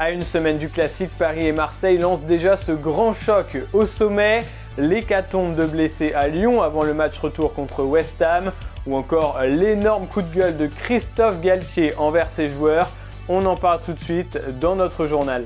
À une semaine du classique, Paris et Marseille lancent déjà ce grand choc au sommet. L'hécatombe de blessés à Lyon avant le match retour contre West Ham ou encore l'énorme coup de gueule de Christophe Galtier envers ses joueurs. On en parle tout de suite dans notre journal.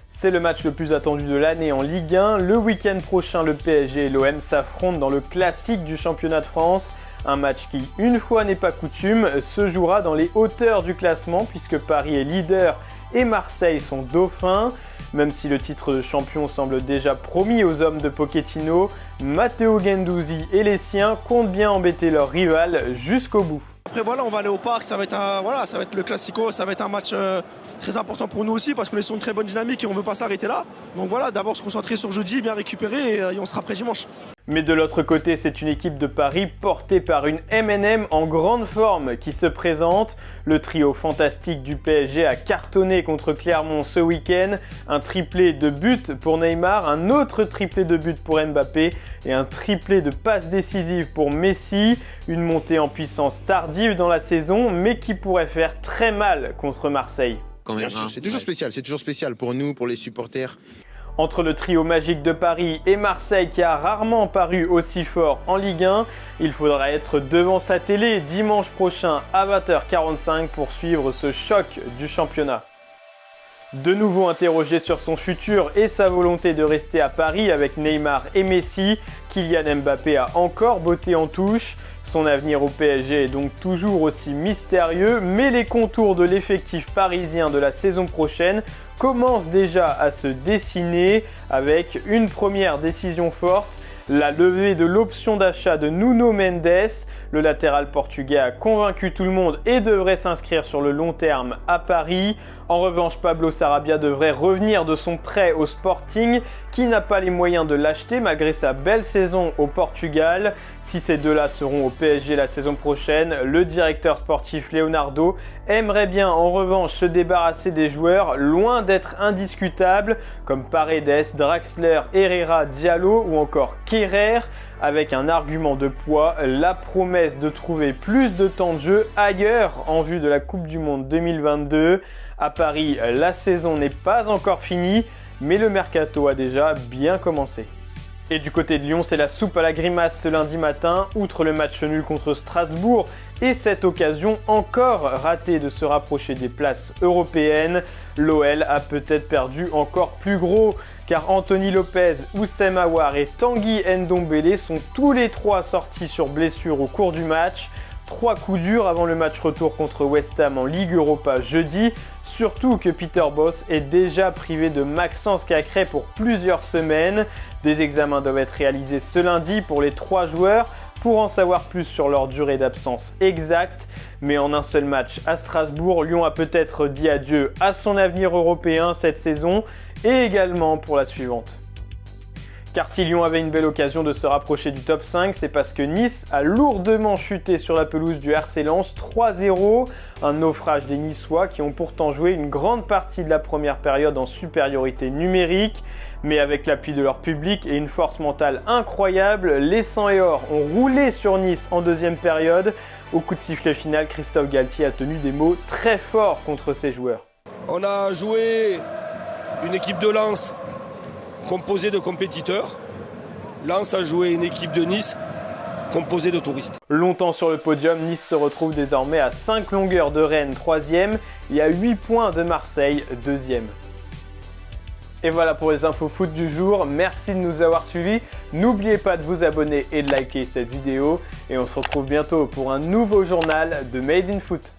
C'est le match le plus attendu de l'année en Ligue 1. Le week-end prochain, le PSG et l'OM s'affrontent dans le classique du championnat de France. Un match qui, une fois n'est pas coutume, se jouera dans les hauteurs du classement puisque Paris est leader et Marseille sont dauphins. Même si le titre de champion semble déjà promis aux hommes de Pochettino, Matteo Guendouzi et les siens comptent bien embêter leur rival jusqu'au bout. Après voilà, on va aller au parc, ça va être le classico, ça va être un match très important pour nous aussi parce qu'on est sur une très bonne dynamique et on ne veut pas s'arrêter là. Donc voilà, d'abord se concentrer sur jeudi, bien récupérer et on sera prêt dimanche. Mais de l'autre côté, c'est une équipe de Paris portée par une MNM en grande forme qui se présente. Le trio fantastique du PSG a cartonné contre Clermont ce week-end. Un triplé de buts pour Neymar, un autre triplé de buts pour Mbappé et un triplé de passes décisives pour Messi. Une montée en puissance tardive dans la saison, mais qui pourrait faire très mal contre Marseille. Bien sûr, c'est toujours spécial pour nous, pour les supporters. Entre le trio magique de Paris et Marseille qui a rarement paru aussi fort en Ligue 1, il faudra être devant sa télé dimanche prochain à 20h45 pour suivre ce choc du championnat. De nouveau interrogé sur son futur et sa volonté de rester à Paris avec Neymar et Messi, Kylian Mbappé a encore botté en touche. Son avenir au PSG est donc toujours aussi mystérieux, mais les contours de l'effectif parisien de la saison prochaine commencent déjà à se dessiner avec une première décision forte. La levée de l'option d'achat de Nuno Mendes, le latéral portugais a convaincu tout le monde et devrait s'inscrire sur le long terme à Paris. En revanche, Pablo Sarabia devrait revenir de son prêt au Sporting, qui n'a pas les moyens de l'acheter malgré sa belle saison au Portugal. Si ces deux-là seront au PSG la saison prochaine, le directeur sportif Leonardo aimerait bien en revanche se débarrasser des joueurs loin d'être indiscutables comme Paredes, Draxler, Herrera, Diallo ou encore Kerrer, avec un argument de poids, la promesse de trouver plus de temps de jeu ailleurs en vue de la Coupe du Monde 2022. À Paris, la saison n'est pas encore finie, mais le mercato a déjà bien commencé. Et du côté de Lyon, c'est la soupe à la grimace ce lundi matin, outre le match nul contre Strasbourg et cette occasion encore ratée de se rapprocher des places européennes. L'OL a peut-être perdu encore plus gros, car Anthony Lopez, Oussem Aouar et Tanguy Ndombele sont tous les trois sortis sur blessure au cours du match. 3 coups durs avant le match retour contre West Ham en Ligue Europa jeudi, surtout que Peter Bosz est déjà privé de Maxence Cacré pour plusieurs semaines. Des examens doivent être réalisés ce lundi pour les 3 joueurs pour en savoir plus sur leur durée d'absence exacte. Mais en un seul match à Strasbourg, Lyon a peut-être dit adieu à son avenir européen cette saison et également pour la suivante. Car si Lyon avait une belle occasion de se rapprocher du top 5, c'est parce que Nice a lourdement chuté sur la pelouse du RC Lens 3-0. Un naufrage des Niçois qui ont pourtant joué une grande partie de la première période en supériorité numérique. Mais avec l'appui de leur public et une force mentale incroyable, les 100 et or ont roulé sur Nice en deuxième période. Au coup de sifflet final, Christophe Galtier a tenu des mots très forts contre ses joueurs. On a joué une équipe de Lens composée de compétiteurs. Lens a joué une équipe de Nice composée de touristes. Longtemps sur le podium, Nice se retrouve désormais à 5 longueurs de Rennes 3e et à 8 points de Marseille 2e. Et voilà pour les infos foot du jour, merci de nous avoir suivis. N'oubliez pas de vous abonner et de liker cette vidéo et on se retrouve bientôt pour un nouveau journal de Made in Foot.